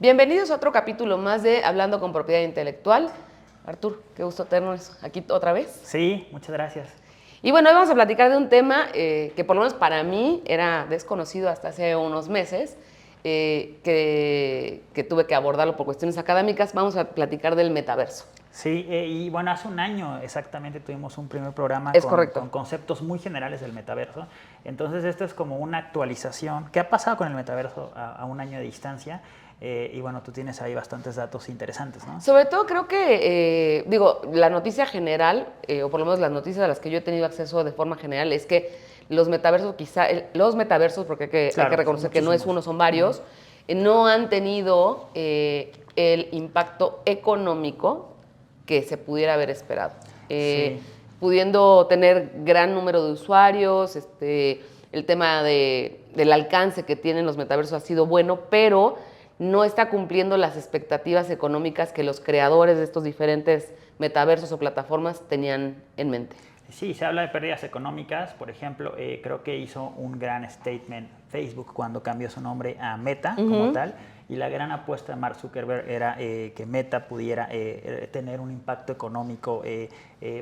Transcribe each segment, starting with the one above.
Bienvenidos a otro capítulo más de Hablando con Propiedad Intelectual. Artur, qué gusto tenernos aquí otra vez. Sí, muchas gracias. Y bueno, hoy vamos a platicar de un tema que por lo menos para mí era desconocido hasta hace unos meses, que tuve que abordarlo por cuestiones académicas. Vamos a platicar del metaverso. Sí, y bueno, hace un año exactamente tuvimos un primer programa con conceptos muy generales del metaverso. Entonces esto es como una actualización. ¿Qué ha pasado con el metaverso a un año de distancia? Y bueno, tú tienes ahí bastantes datos interesantes, ¿no? Sobre todo creo que, la noticia general, o por lo menos las noticias a las que yo he tenido acceso de forma general, es que los metaversos, porque hay que reconocer que no es uno, son varios, no han tenido el impacto económico que se pudiera haber esperado. Sí. Pudiendo tener gran número de usuarios, el tema del alcance que tienen los metaversos ha sido bueno, pero no está cumpliendo las expectativas económicas que los creadores de estos diferentes metaversos o plataformas tenían en mente. Sí, se habla de pérdidas económicas. Por ejemplo, creo que hizo un gran statement Facebook cuando cambió su nombre a Meta como tal. Y la gran apuesta de Mark Zuckerberg era que Meta pudiera tener un impacto económico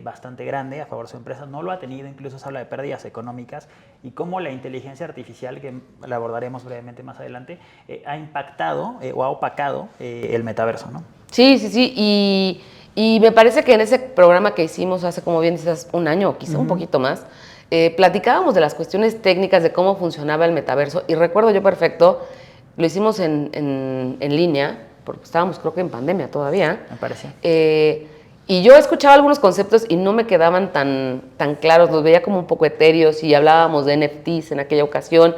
bastante grande a favor de su empresa. No lo ha tenido, incluso se habla de pérdidas económicas y cómo la inteligencia artificial, que la abordaremos brevemente más adelante, ha impactado o ha opacado el metaverso, ¿no? Sí. Y me parece que en ese programa que hicimos hace, como bien dices, un año o quizá un poquito más, platicábamos de las cuestiones técnicas de cómo funcionaba el metaverso. Y recuerdo yo perfecto, lo hicimos en línea, porque estábamos creo que en pandemia todavía. Me parece. Y yo escuchaba algunos conceptos y no me quedaban tan claros, los veía como un poco etéreos y hablábamos de NFTs en aquella ocasión.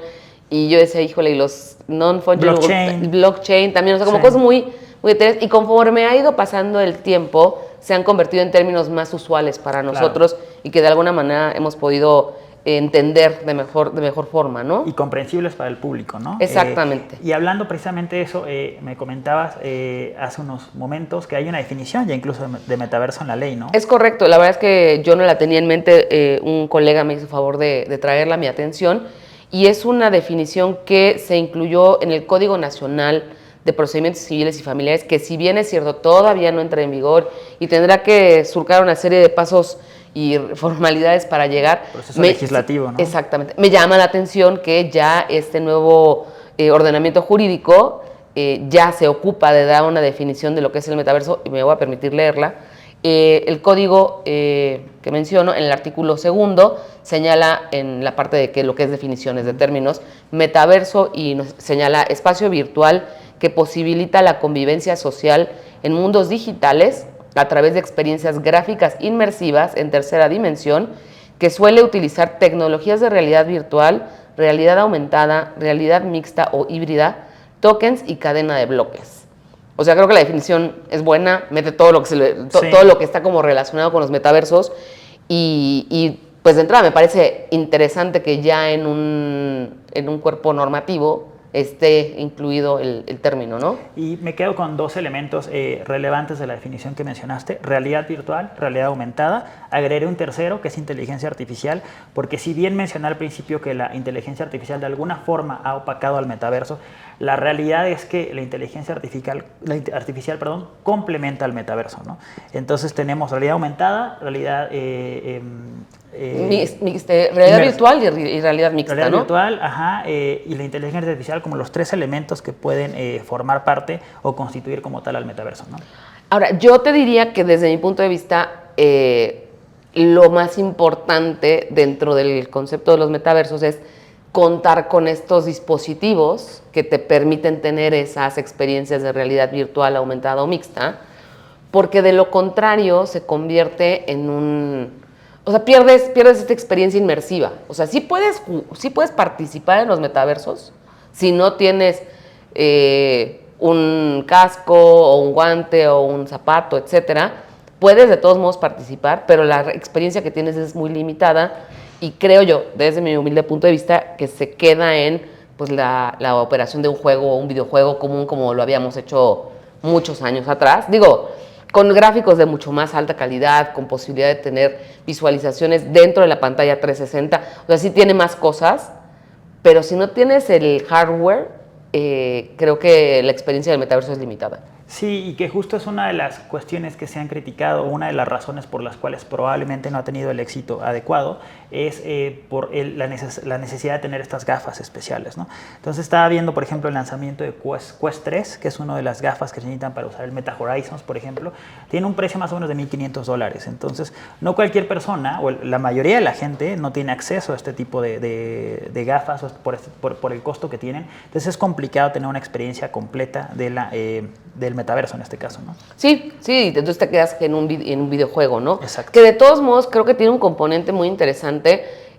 Y yo decía, híjole, y los non-fungible blockchain también, o sea, como cosas muy etéreas. Y conforme ha ido pasando el tiempo, se han convertido en términos más usuales para nosotros y que de alguna manera hemos podido entender de mejor forma, ¿no? Y comprensibles para el público, ¿no? Exactamente. Y hablando precisamente de eso, me comentabas hace unos momentos que hay una definición ya incluso de metaverso en la ley, ¿no? Es correcto, la verdad es que yo no la tenía en mente, un colega me hizo favor de traerla a mi atención, y es una definición que se incluyó en el Código Nacional de Procedimientos Civiles y Familiares, que si bien es cierto, todavía no entra en vigor y tendrá que surcar una serie de pasos y formalidades para llegar. Proceso legislativo, ¿no? Exactamente. Me llama la atención que ya este nuevo ordenamiento jurídico ya se ocupa de dar una definición de lo que es el metaverso, y me voy a permitir leerla. El código que menciono, en el artículo 2, señala en la parte de que lo que es definiciones de términos, metaverso, y nos señala espacio virtual que posibilita la convivencia social en mundos digitales a través de experiencias gráficas inmersivas en tercera dimensión, que suele utilizar tecnologías de realidad virtual, realidad aumentada, realidad mixta o híbrida, tokens y cadena de bloques. O sea, creo que la definición es buena, mete todo lo que, todo lo que está como relacionado con los metaversos, y pues de entrada me parece interesante que ya en un cuerpo normativo esté incluido el término, ¿no? Y me quedo con dos elementos relevantes de la definición que mencionaste: realidad virtual, realidad aumentada. Agregaré un tercero, que es inteligencia artificial, porque si bien mencioné al principio que la inteligencia artificial de alguna forma ha opacado al metaverso, la realidad es que la inteligencia artificial, complementa al metaverso, ¿no? Entonces tenemos realidad aumentada, realidad realidad virtual y realidad mixta, realidad ¿no? virtual, y la inteligencia artificial como los tres elementos que pueden formar parte o constituir como tal al metaverso, ¿no? Ahora, yo te diría que desde mi punto de vista, lo más importante dentro del concepto de los metaversos es contar con estos dispositivos que te permiten tener esas experiencias de realidad virtual, aumentada o mixta, porque de lo contrario se convierte en o sea, pierdes esta experiencia inmersiva. O sea, sí puedes participar en los metaversos si no tienes un casco o un guante o un zapato, etcétera, puedes de todos modos participar, pero la experiencia que tienes es muy limitada y creo yo, desde mi humilde punto de vista, que se queda en pues, la operación de un juego o un videojuego común como lo habíamos hecho muchos años atrás. Digo, con gráficos de mucho más alta calidad, con posibilidad de tener visualizaciones dentro de la pantalla 360, o sea, sí tiene más cosas, pero si no tienes el hardware, creo que la experiencia del metaverso es limitada. Sí, y que justo es una de las cuestiones que se han criticado, una de las razones por las cuales probablemente no ha tenido el éxito adecuado, es por la necesidad de tener estas gafas especiales, ¿no? Entonces estaba viendo, por ejemplo, el lanzamiento de Quest 3, que es una de las gafas que se necesitan para usar el Meta Horizons, por ejemplo, tiene un precio más o menos de $1,500. Entonces, no cualquier persona, o la mayoría de la gente, no tiene acceso a este tipo de gafas por el costo que tienen. Entonces es complicado tener una experiencia completa del metaverso en este caso, ¿no? Sí, entonces te quedas en un videojuego, ¿no? Exacto. Que de todos modos creo que tiene un componente muy interesante,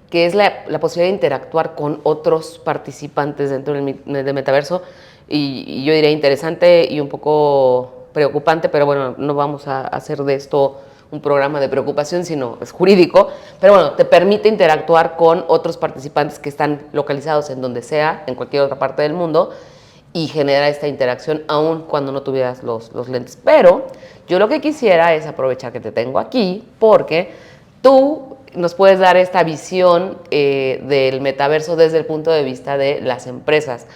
que es la posibilidad de interactuar con otros participantes dentro del metaverso, y yo diría interesante y un poco preocupante, pero bueno, no vamos a hacer de esto un programa de preocupación, sino es jurídico, pero bueno, te permite interactuar con otros participantes que están localizados en donde sea, en cualquier otra parte del mundo, y generar esta interacción aún cuando no tuvieras los lentes. Pero yo lo que quisiera es aprovechar que te tengo aquí, porque tú nos puedes dar esta visión del metaverso desde el punto de vista de las empresas.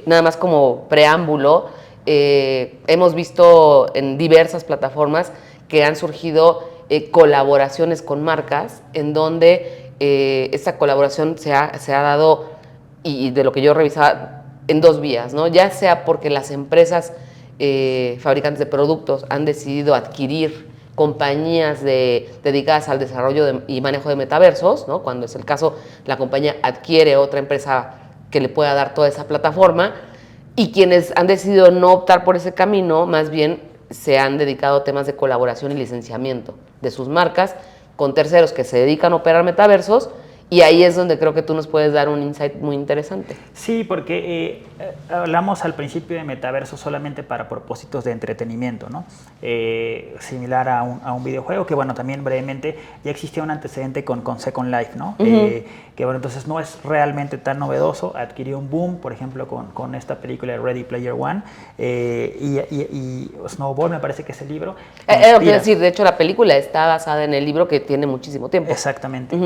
Nada más como preámbulo, hemos visto en diversas plataformas que han surgido colaboraciones con marcas en donde esta colaboración se ha dado, y de lo que yo revisaba, en dos vías, ¿no? Ya sea porque las empresas fabricantes de productos han decidido adquirir compañías dedicadas al desarrollo y manejo de metaversos, ¿no? Cuando es el caso, la compañía adquiere otra empresa que le pueda dar toda esa plataforma, y quienes han decidido no optar por ese camino, más bien se han dedicado a temas de colaboración y licenciamiento de sus marcas con terceros que se dedican a operar metaversos. Y ahí es donde creo que tú nos puedes dar un insight muy interesante. Sí, porque hablamos al principio de metaverso solamente para propósitos de entretenimiento, ¿no? Similar a un videojuego, que bueno, también brevemente ya existía un antecedente con Second Life, ¿no? Que bueno, entonces no es realmente tan novedoso, adquirió un boom, por ejemplo, con esta película de Ready Player One, y Snowball, me parece que es el libro. Quiero decir, de hecho la película está basada en el libro que tiene muchísimo tiempo. Exactamente.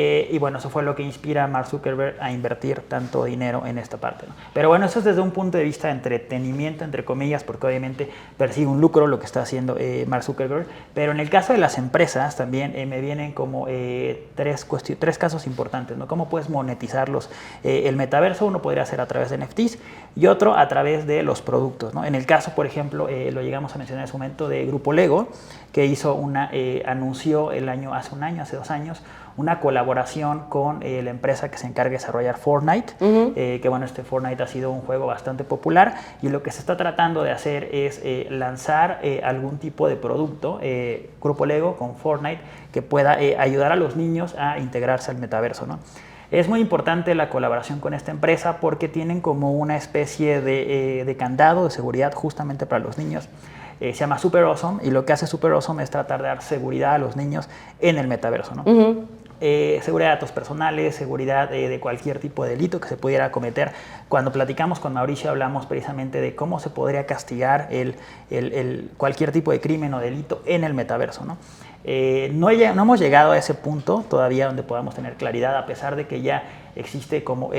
Y bueno, eso fue lo que inspira a Mark Zuckerberg a invertir tanto dinero en esta parte, ¿no? Pero bueno, eso es desde un punto de vista de entretenimiento, entre comillas, porque obviamente persigue un lucro lo que está haciendo Mark Zuckerberg. Pero en el caso de las empresas también me vienen como tres casos importantes, ¿no? ¿Cómo puedes monetizarlos? El metaverso uno podría hacer a través de NFTs y otro a través de los productos, ¿no? En el caso, por ejemplo, lo llegamos a mencionar en su momento, de Grupo Lego, que anunció hace 2 años, una colaboración con la empresa que se encarga de desarrollar Fortnite, que bueno, este Fortnite ha sido un juego bastante popular, y lo que se está tratando de hacer es lanzar algún tipo de producto, Grupo Lego con Fortnite, que pueda ayudar a los niños a integrarse al metaverso, ¿no? Es muy importante la colaboración con esta empresa porque tienen como una especie de candado de seguridad justamente para los niños. Se llama Super Awesome, y lo que hace Super Awesome es tratar de dar seguridad a los niños en el metaverso, ¿no? Seguridad de datos personales, seguridad de cualquier tipo de delito que se pudiera cometer. Cuando platicamos con Mauricio hablamos precisamente de cómo se podría castigar cualquier tipo de crimen o delito en el metaverso, ¿no? No hemos llegado a ese punto todavía donde podamos tener claridad, a pesar de que ya existe como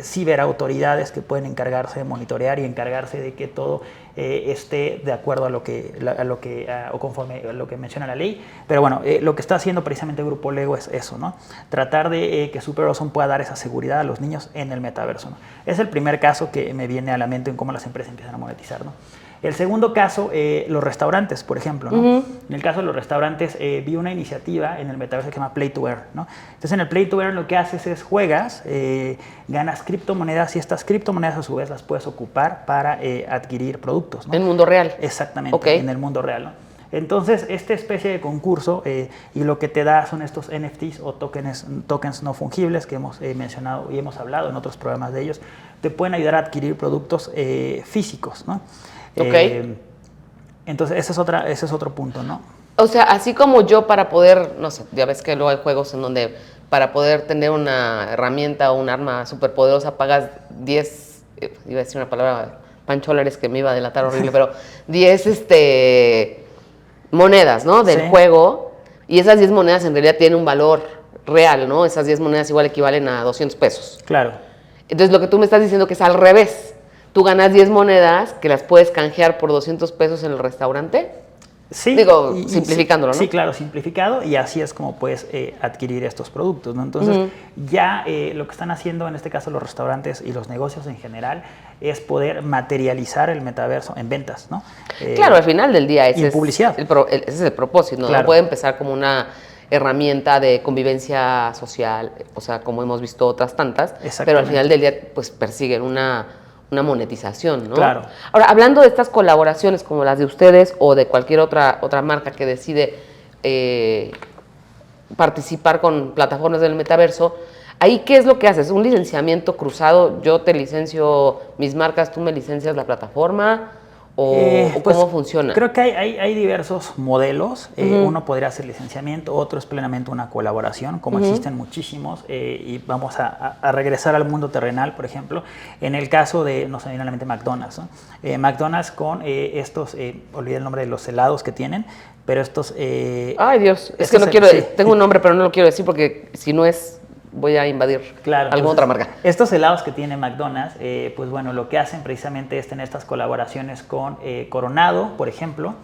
ciberautoridades que pueden encargarse de monitorear y encargarse de que todo esté de acuerdo o conforme a lo que menciona la ley. Pero bueno, lo que está haciendo precisamente el Grupo Lego es eso, ¿no? Tratar de que Super Awesome pueda dar esa seguridad a los niños en el metaverso, ¿no? Es el primer caso que me viene a la mente en cómo las empresas empiezan a monetizar, ¿no? El segundo caso, los restaurantes, por ejemplo, ¿no? En el caso de los restaurantes, vi una iniciativa en el metaverso que se llama Play to Earn, ¿no? Entonces, en el Play to Earn lo que haces es juegas, ganas criptomonedas, y estas criptomonedas a su vez las puedes ocupar para adquirir productos, ¿no? En el mundo real. Exactamente, Okay. En el mundo real, ¿no? Entonces, esta especie de concurso y lo que te da son estos NFTs o tokens no fungibles que hemos mencionado y hemos hablado en otros programas de ellos, te pueden ayudar a adquirir productos físicos, ¿no? Ok. Entonces, ese es otro punto, ¿no? O sea, así como yo para poder, no sé, ya ves que luego hay juegos en donde para poder tener una herramienta o un arma superpoderosa pagas 10, iba a decir una palabra pancholares que me iba a delatar horrible, pero 10 monedas, ¿no? Del juego, y esas 10 monedas en realidad tienen un valor real, ¿no? Esas 10 monedas igual equivalen a 200 pesos. Claro. Entonces, lo que tú me estás diciendo que es al revés. Tú ganas 10 monedas que las puedes canjear por 200 pesos en el restaurante. Sí, digo, simplificándolo, ¿no? Sí, claro, simplificado, y así es como puedes adquirir estos productos, ¿no? Entonces, ya lo que están haciendo en este caso los restaurantes y los negocios en general es poder materializar el metaverso en ventas, ¿no? Claro, al final del día ese y publicidad. Ese es el propósito, ¿no? Claro. No puede empezar como una herramienta de convivencia social, o sea, como hemos visto otras tantas, pero al final del día pues persiguen una monetización, ¿no? Claro. Ahora, hablando de estas colaboraciones como las de ustedes o de cualquier otra marca que decide participar con plataformas del metaverso, ¿ahí qué es lo que haces? ¿Un licenciamiento cruzado? ¿Yo te licencio mis marcas, tú me licencias la plataforma? ¿O pues, cómo funciona? Creo que hay diversos modelos. Uno podría hacer licenciamiento, otro es plenamente una colaboración, como existen muchísimos. Y vamos a regresar al mundo terrenal, por ejemplo. En el caso de, no se me viene a la mente, McDonald's, ¿no? McDonald's con estos, olvidé el nombre de los helados que tienen, pero estos... Ay, Dios, es que no quiero, tengo un nombre, pero no lo quiero decir porque si no es... voy a invadir alguna otra marca. Estos helados que tiene McDonald's, pues bueno, lo que hacen precisamente es tener estas colaboraciones con Coronado, por ejemplo,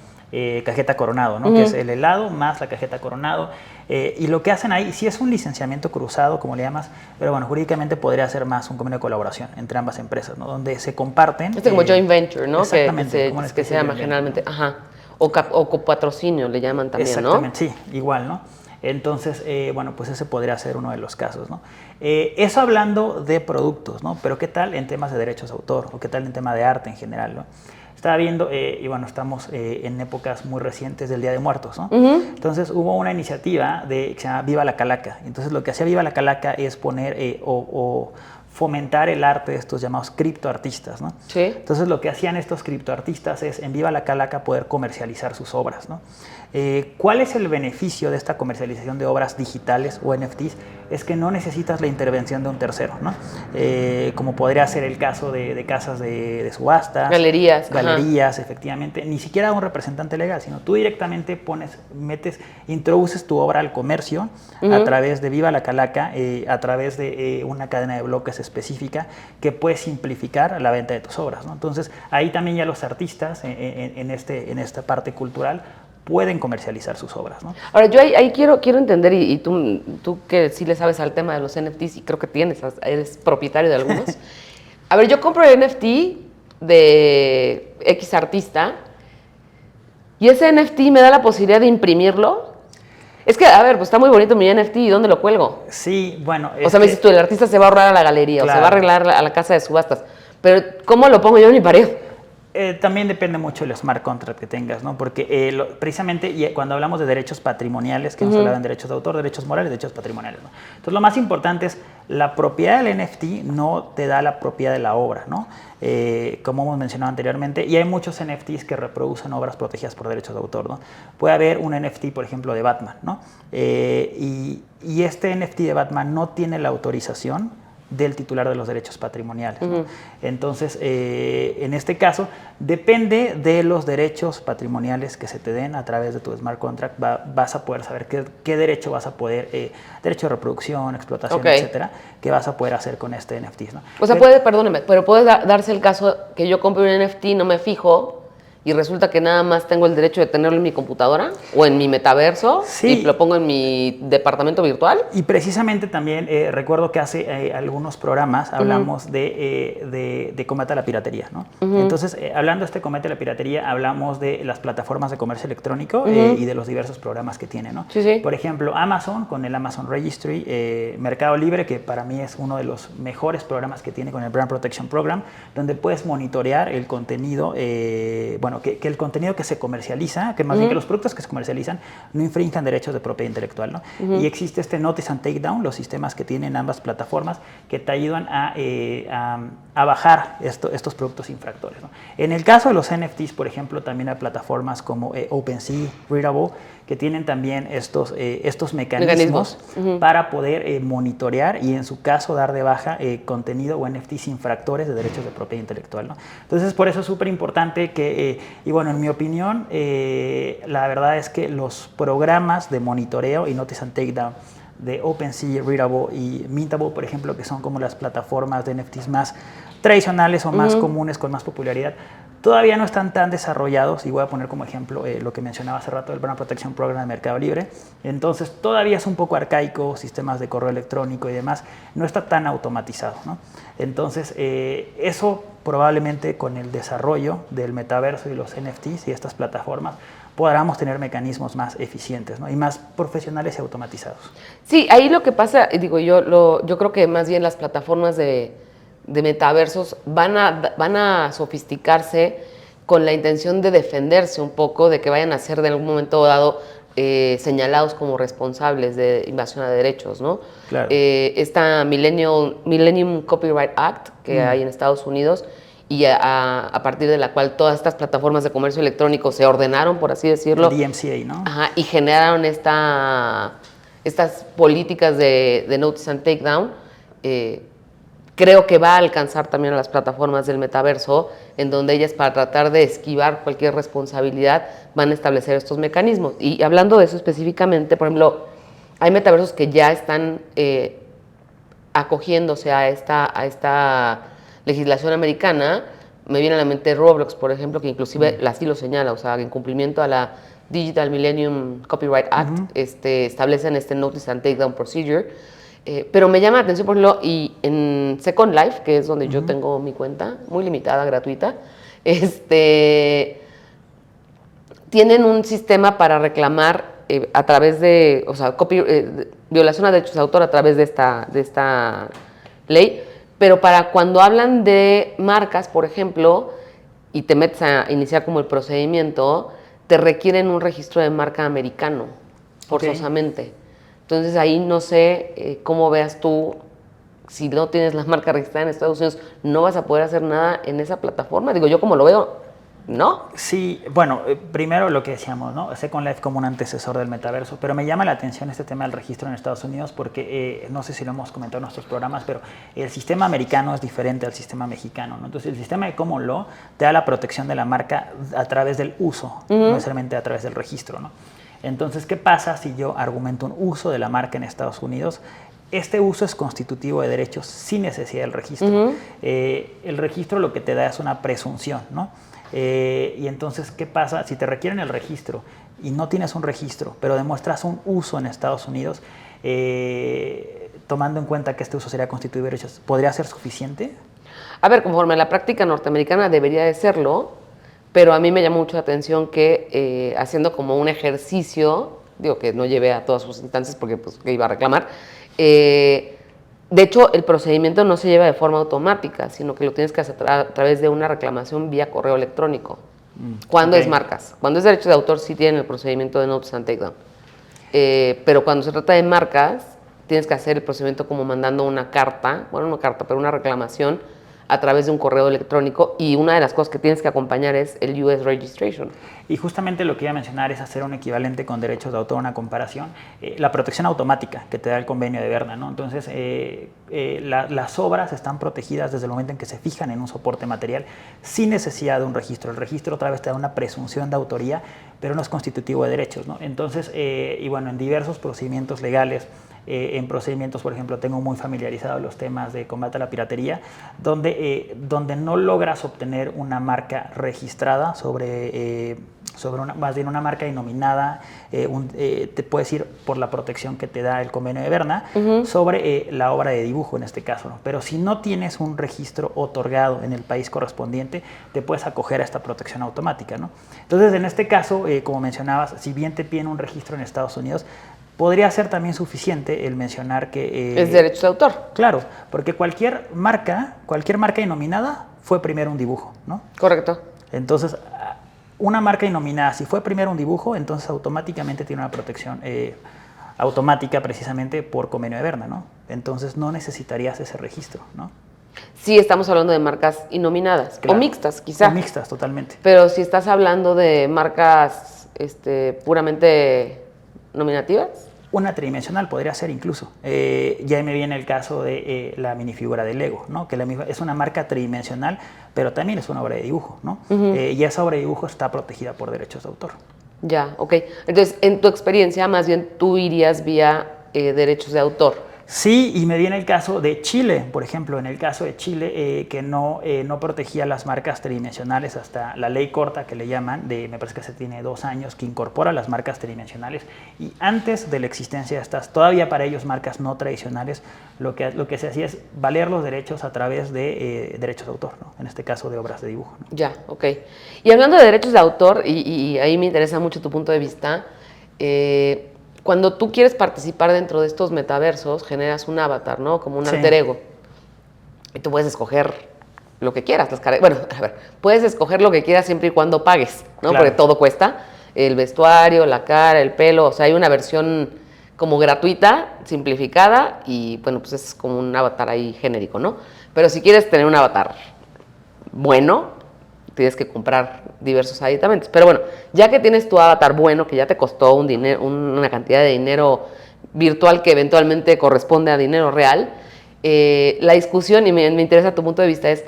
cajeta Coronado, ¿no? Que es el helado más la cajeta Coronado. Y lo que hacen ahí, sí es un licenciamiento cruzado, como le llamas, pero bueno, jurídicamente podría ser más un convenio de colaboración entre ambas empresas, ¿no? Donde se comparten. Como joint venture, ¿no? Exactamente. Que se llama generalmente, ajá. O copatrocinio le llaman también, exactamente, ¿no? Sí, igual, ¿no? Entonces, bueno, pues ese podría ser uno de los casos, ¿no? Eso hablando de productos, ¿no? Pero ¿qué tal en temas de derechos de autor? ¿O qué tal en tema de arte en general, ¿no? Estaba viendo, y bueno, estamos en épocas muy recientes del Día de Muertos, ¿no? Entonces hubo una iniciativa que se llama Viva la Calaca. Entonces lo que hacía Viva la Calaca es poner o fomentar el arte de estos llamados criptoartistas, ¿no? Sí. Entonces lo que hacían estos criptoartistas es en Viva la Calaca poder comercializar sus obras, ¿no? ¿Cuál es el beneficio de esta comercialización de obras digitales o NFTs? Es que no necesitas la intervención de un tercero, ¿no? Como podría ser el caso de casas de subastas. Galerías. Galerías, efectivamente. Ni siquiera un representante legal, sino tú directamente introduces tu obra al comercio a través de Viva la Calaca, a través de una cadena de bloques específica que puede simplificar la venta de tus obras, ¿no? Entonces, ahí también ya los artistas en esta parte cultural pueden comercializar sus obras, ¿no? Ahora, yo ahí quiero entender, y tú que sí le sabes al tema de los NFTs, y creo que eres propietario de algunos. A ver, yo compro el NFT de X artista, y ese NFT me da la posibilidad de imprimirlo. Es que, a ver, pues está muy bonito mi NFT, ¿y dónde lo cuelgo? Sí, bueno... O sea, me dices tú, el artista se va a ahorrar a la galería, claro, o se va a arreglar a la casa de subastas, pero ¿cómo lo pongo yo en mi pared? También depende mucho del smart contract que tengas, ¿no? Porque precisamente cuando hablamos de derechos patrimoniales, que hemos hablado en derechos de autor, derechos morales, derechos patrimoniales, ¿no? Entonces, lo más importante es la propiedad del NFT no te da la propiedad de la obra, ¿no? Como hemos mencionado anteriormente, y hay muchos NFTs que reproducen obras protegidas por derechos de autor, ¿no? Puede haber un NFT, por ejemplo, de Batman, ¿no? Y este NFT de Batman no tiene la autorización del titular de los derechos patrimoniales, ¿no? Entonces, en este caso, depende de los derechos patrimoniales que se te den a través de tu smart contract, vas a poder saber qué derecho vas a poder, derecho de reproducción, explotación, etcétera, que vas a poder hacer con este NFT, ¿no? O sea, perdóneme, pero puede darse el caso que yo compre un NFT, no me fijo, y resulta que nada más tengo el derecho de tenerlo en mi computadora o en mi metaverso, sí, y lo pongo en mi departamento virtual. Y precisamente también recuerdo que hace algunos programas hablamos de combate a la piratería, ¿no? Entonces, hablando de este combate a la piratería, hablamos de las plataformas de comercio electrónico y de los diversos programas que tiene, ¿no? Sí, sí. Por ejemplo, Amazon con el Amazon Registry, Mercado Libre, que para mí es uno de los mejores programas que tiene con el Brand Protection Program, donde puedes monitorear el contenido, bueno, bueno, que el contenido que se comercializa, que más bien que los productos que se comercializan no infrinjan derechos de propiedad intelectual, ¿no? Y existe este Notice and Takedown, los sistemas que tienen ambas plataformas que te ayudan a bajar estos productos infractores, ¿no? En el caso de los NFTs, por ejemplo, también hay plataformas como OpenSea, Readable, que tienen también estos mecanismos para poder monitorear y en su caso dar de baja contenido o NFTs infractores de derechos de propiedad intelectual, ¿no? Entonces por eso es súper importante que, y bueno, en mi opinión, la verdad es que los programas de monitoreo y Notice and Takedown de OpenSea, Readable y Mintable, por ejemplo, que son como las plataformas de NFTs más tradicionales o más comunes, con más popularidad, todavía no están tan desarrollados, y voy a poner como ejemplo lo que mencionaba hace rato, el Brand Protection Program de Mercado Libre. Entonces todavía es un poco arcaico, sistemas de correo electrónico y demás, no está tan automatizado, ¿no? Entonces eso probablemente con el desarrollo del metaverso y los NFTs y estas plataformas podamos tener mecanismos más eficientes, ¿no? Y más profesionales y automatizados. Sí, ahí lo que pasa, digo, yo creo que más bien las plataformas de metaversos van a sofisticarse con la intención de defenderse un poco de que vayan a ser de algún momento dado señalados como responsables de invasión a derechos, ¿no? Claro. Esta Millennium Copyright Act que hay en Estados Unidos y a partir de la cual todas estas plataformas de comercio electrónico se ordenaron, por así decirlo. El DMCA, ¿no? Ajá, y generaron estas políticas de Notice and Takedown. Creo que va a alcanzar también a las plataformas del metaverso, en donde ellas, para tratar de esquivar cualquier responsabilidad, van a establecer estos mecanismos. Y hablando de eso específicamente, por ejemplo, hay metaversos que ya están acogiéndose a esta legislación americana. Me viene a la mente Roblox, por ejemplo, que inclusive así lo señala, o sea, en cumplimiento a la Digital Millennium Copyright Act, establecen este Notice and Takedown Procedure. Pero me llama la atención, por ejemplo, y en Second Life, que es donde yo tengo mi cuenta, muy limitada, gratuita, tienen un sistema para reclamar a través de, o sea, violación a derechos de autor a través de esta ley, pero para cuando hablan de marcas, por ejemplo, y te metes a iniciar como el procedimiento, te requieren un registro de marca americano, forzosamente. Entonces ahí no sé cómo veas tú, si no tienes la marca registrada en Estados Unidos, no vas a poder hacer nada en esa plataforma. Digo, yo como lo veo, ¿no? Sí, bueno, primero lo que decíamos, ¿no? Second Life como un antecesor del metaverso, pero me llama la atención este tema del registro en Estados Unidos porque no sé si lo hemos comentado en nuestros programas, pero el sistema americano es diferente al sistema mexicano, ¿no? Entonces el sistema de Common Law te da la protección de la marca a través del uso, no necesariamente a través del registro, ¿no? Entonces, ¿qué pasa si yo argumento un uso de la marca en Estados Unidos? Este uso es constitutivo de derechos sin necesidad del registro. El registro lo que te da es una presunción, ¿no? Y entonces, ¿qué pasa? Si te requieren el registro y no tienes un registro, pero demuestras un uso en Estados Unidos, tomando en cuenta que este uso sería constitutivo de derechos, ¿podría ser suficiente? A ver, conforme a la práctica norteamericana debería de serlo, pero a mí me llamó mucho la atención que haciendo como un ejercicio, digo que no llevé a todas sus instancias porque pues, que iba a reclamar, de hecho el procedimiento no se lleva de forma automática, sino que lo tienes que hacer a través de una reclamación vía correo electrónico. Cuando es marcas, cuando es derecho de autor sí tienen el procedimiento de Notice and Takedown, pero cuando se trata de marcas tienes que hacer el procedimiento como mandando una carta, bueno, no carta, pero una reclamación a través de un correo electrónico, y una de las cosas que tienes que acompañar es el US Registration. Y justamente lo que iba a mencionar es hacer un equivalente con derechos de autor, una comparación, la protección automática que te da el convenio de Berna, ¿no? Entonces, las obras están protegidas desde el momento en que se fijan en un soporte material sin necesidad de un registro. El registro otra vez te da una presunción de autoría, pero no es constitutivo de derechos, ¿no? Entonces, y bueno, en diversos procedimientos legales, en procedimientos, por ejemplo, tengo muy familiarizados los temas de combate a la piratería, donde no logras obtener una marca registrada sobre más bien una marca denominada, te puedes ir por la protección que te da el convenio de Berna sobre la obra de dibujo en este caso, ¿no? Pero si no tienes un registro otorgado en el país correspondiente, te puedes acoger a esta protección automática, ¿no? Entonces, en este caso, como mencionabas, si bien te piden un registro en Estados Unidos, podría ser también suficiente el mencionar que... es derecho de autor. Claro, porque cualquier marca denominada fue primero un dibujo, ¿no? Correcto. Entonces, una marca innominada, si fue primero un dibujo, entonces automáticamente tiene una protección automática precisamente por convenio de Berna, ¿no? Entonces no necesitarías ese registro, ¿no? Sí, estamos hablando de marcas innominadas, Claro. o mixtas, quizá. O mixtas, totalmente. Pero si estás hablando de marcas puramente nominativas. Una tridimensional podría ser incluso. Ya me viene el caso de la minifigura de Lego, ¿no? Que es una marca tridimensional, pero también es una obra de dibujo, ¿no? Y esa obra de dibujo está protegida por derechos de autor. Ya, ok. Entonces, en tu experiencia, más bien tú irías vía derechos de autor. Sí, y me viene el caso de Chile, por ejemplo, en el caso de Chile, que no protegía las marcas tridimensionales hasta la ley corta que le llaman, me parece que se tiene 2 años, que incorpora las marcas tridimensionales. Y antes de la existencia de estas, todavía para ellos marcas no tradicionales, lo que se hacía es valer los derechos a través de derechos de autor, ¿no? En este caso de obras de dibujo, ¿no? Ya, ok. Y hablando de derechos de autor, y ahí me interesa mucho tu punto de vista, cuando tú quieres participar dentro de estos metaversos, generas un avatar, ¿no? Como un alter ego. Y tú puedes escoger lo que quieras. Bueno, a ver, puedes escoger lo que quieras siempre y cuando pagues, ¿no? Claro. Porque todo cuesta. El vestuario, la cara, el pelo. O sea, hay una versión como gratuita, simplificada, y bueno, pues es como un avatar ahí genérico, ¿no? Pero si quieres tener un avatar bueno, tienes que comprar diversos aditamentos. Pero bueno, ya que tienes tu avatar bueno, que ya te costó una cantidad de dinero virtual que eventualmente corresponde a dinero real, la discusión, y me interesa tu punto de vista, es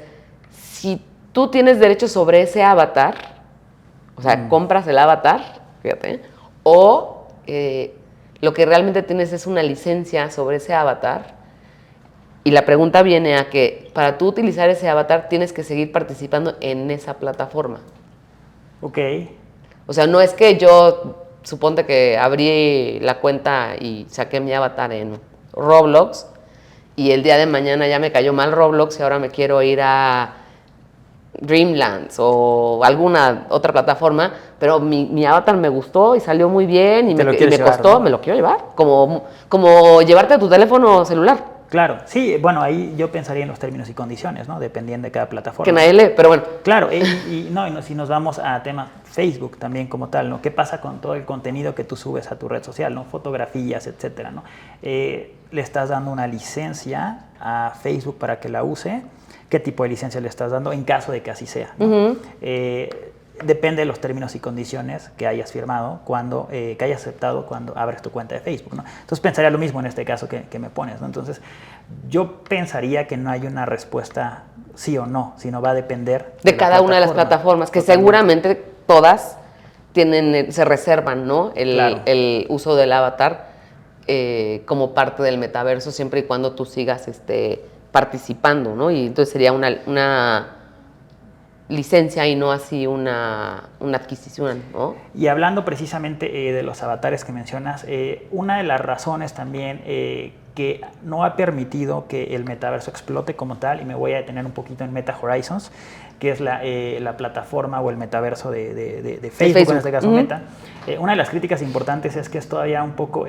si tú tienes derechos sobre ese avatar, o sea, compras el avatar, fíjate, o lo que realmente tienes es una licencia sobre ese avatar. Y la pregunta viene a que para tú utilizar ese avatar tienes que seguir participando en esa plataforma. Ok. O sea, no es que yo, suponte que abrí la cuenta y saqué mi avatar en Roblox y el día de mañana ya me cayó mal Roblox y ahora me quiero ir a Dreamlands o alguna otra plataforma, pero mi avatar me gustó y salió muy bien y me costó, ¿no? Me lo quiero llevar. Como llevarte tu teléfono celular. Claro, sí, bueno, ahí yo pensaría en los términos y condiciones, ¿no? Dependiendo de cada plataforma. Que nadie lee, pero bueno. Claro, si nos vamos a temas Facebook también como tal, ¿no? ¿Qué pasa con todo el contenido que tú subes a tu red social, ¿no? Fotografías, etcétera, ¿no? Le estás dando una licencia a Facebook para que la use. ¿Qué tipo de licencia le estás dando en caso de que así sea, ¿no? Depende de los términos y condiciones que hayas firmado, que hayas aceptado cuando abres tu cuenta de Facebook, ¿no? Entonces pensaría lo mismo en este caso que me pones, ¿no? Entonces yo pensaría que no hay una respuesta sí o no, sino va a depender de cada una de las plataformas, que seguramente todas se reservan, ¿no? El uso del avatar como parte del metaverso, siempre y cuando tú sigas participando, ¿no? Y entonces sería una licencia y no así una adquisición, ¿no? Y hablando precisamente de los avatares que mencionas, una de las razones también que no ha permitido que el metaverso explote como tal, y me voy a detener un poquito en Meta Horizons, que es la plataforma o el metaverso de Facebook, en este caso Meta. Una de las críticas importantes es que es todavía un poco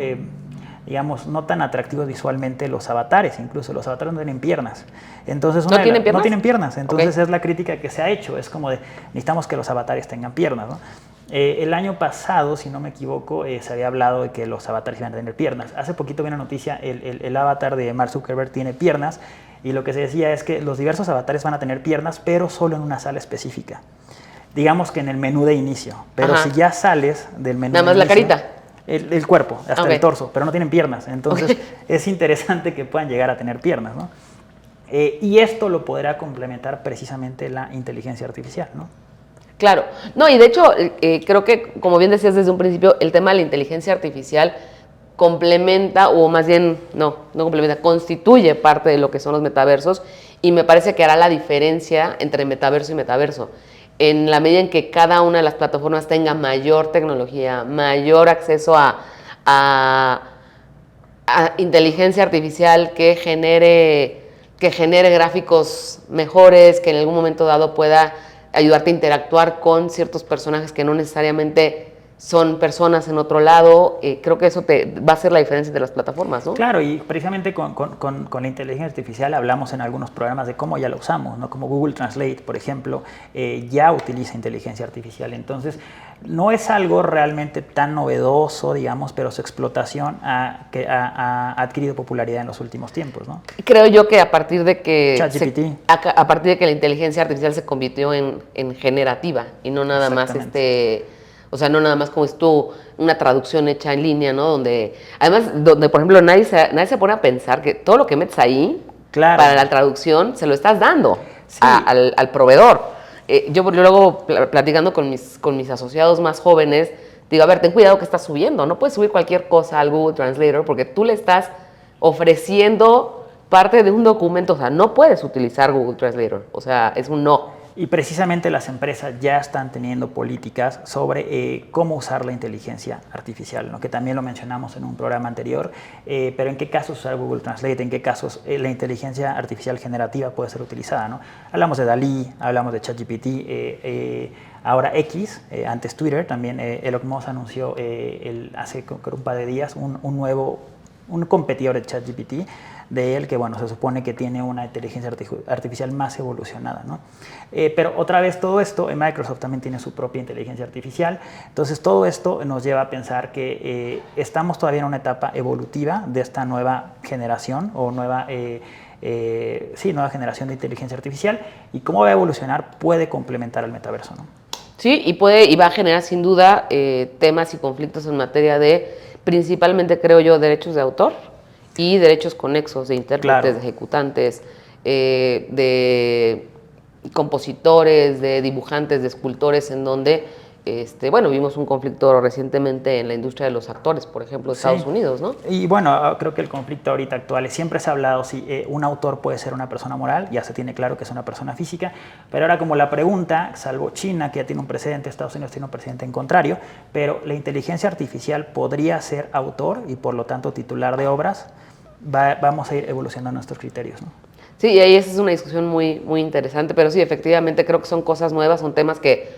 digamos, no tan atractivos visualmente los avatares, incluso los avatares no tienen piernas. Entonces, ¿No tienen piernas? No tienen piernas, entonces es la crítica que se ha hecho, es como de, necesitamos que los avatares tengan piernas, ¿no? El año pasado, si no me equivoco, se había hablado de que los avatares iban a tener piernas. Hace poquito vi una noticia, el avatar de Mark Zuckerberg tiene piernas, y lo que se decía es que los diversos avatares van a tener piernas, pero solo en una sala específica. Digamos que en el menú de inicio, pero si ya sales del menú nada más de inicio, la carita. El cuerpo, hasta el torso, pero no tienen piernas. Entonces es interesante que puedan llegar a tener piernas, ¿no? Y esto lo podrá complementar precisamente la inteligencia artificial, ¿no? Claro. No, y de hecho, creo que, como bien decías desde un principio, el tema de la inteligencia artificial complementa, o más bien, no complementa, constituye parte de lo que son los metaversos, y me parece que hará la diferencia entre metaverso y metaverso. En la medida en que cada una de las plataformas tenga mayor tecnología, mayor acceso a inteligencia artificial que genere gráficos mejores, que en algún momento dado pueda ayudarte a interactuar con ciertos personajes que no necesariamente son personas en otro lado. Creo que eso va a ser la diferencia de las plataformas, ¿no? Claro, y precisamente con la inteligencia artificial hablamos en algunos programas de cómo ya la usamos, ¿no? Como Google Translate, por ejemplo, ya utiliza inteligencia artificial. Entonces, no es algo realmente tan novedoso, digamos, pero su explotación ha adquirido popularidad en los últimos tiempos, ¿no? Creo yo que a partir de que ChatGPT. a partir de que la inteligencia artificial se convirtió en generativa y no nada más o sea, no nada más como una traducción hecha en línea, ¿no? Donde por ejemplo, nadie se pone a pensar que todo lo que metes ahí para la traducción se lo estás dando al proveedor. Yo luego platicando con mis asociados más jóvenes, digo, a ver, ten cuidado que estás subiendo, no puedes subir cualquier cosa al Google Translator porque tú le estás ofreciendo parte de un documento, o sea, no puedes utilizar Google Translator, o sea, es un no. Y precisamente las empresas ya están teniendo políticas sobre cómo usar la inteligencia artificial, ¿no? Que también lo mencionamos en un programa anterior, pero en qué casos usar Google Translate, en qué casos la inteligencia artificial generativa puede ser utilizada, ¿no? Hablamos de DALL-E, hablamos de ChatGPT, ahora X, antes Twitter, también Elon Musk anunció hace un par de días un competidor de ChatGPT de él que, bueno, se supone que tiene una inteligencia artificial más evolucionada, ¿no? Pero otra vez todo esto, Microsoft también tiene su propia inteligencia artificial, entonces todo esto nos lleva a pensar que estamos todavía en una etapa evolutiva de esta nueva generación o nueva generación de inteligencia artificial, y cómo va a evolucionar puede complementar al metaverso, ¿no? Sí, y va a generar sin duda temas y conflictos en materia de, principalmente creo yo, derechos de autor y derechos conexos de intérpretes, de ejecutantes, de compositores, de dibujantes, de escultores, en donde, vimos un conflicto recientemente en la industria de los actores, por ejemplo, de Estados Unidos, ¿no? Y bueno, creo que el conflicto ahorita actual siempre se ha hablado si un autor puede ser una persona moral, ya se tiene claro que es una persona física, pero ahora como la pregunta, salvo China, que ya tiene un precedente, Estados Unidos tiene un precedente en contrario, pero la inteligencia artificial podría ser autor y por lo tanto titular de obras. Vamos a ir evolucionando nuestros criterios, ¿no? Sí, y ahí esa es una discusión muy, muy interesante, pero sí, efectivamente creo que son cosas nuevas, son temas que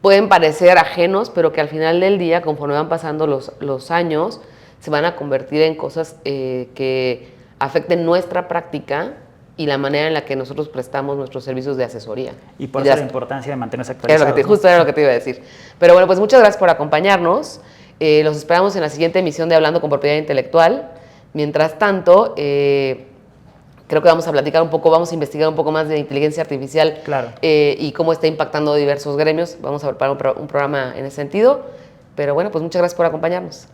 pueden parecer ajenos, pero que al final del día, conforme van pasando los años, se van a convertir en cosas que afecten nuestra práctica y la manera en la que nosotros prestamos nuestros servicios de asesoría. Y por eso la importancia de mantenerse actualizados. Justo era lo que te iba a decir. Pero bueno, pues muchas gracias por acompañarnos. Los esperamos en la siguiente emisión de Hablando con Propiedad Intelectual. Mientras tanto, creo que vamos a platicar un poco, vamos a investigar un poco más de inteligencia artificial y cómo está impactando diversos gremios. Vamos a preparar un programa en ese sentido. Pero bueno, pues muchas gracias por acompañarnos.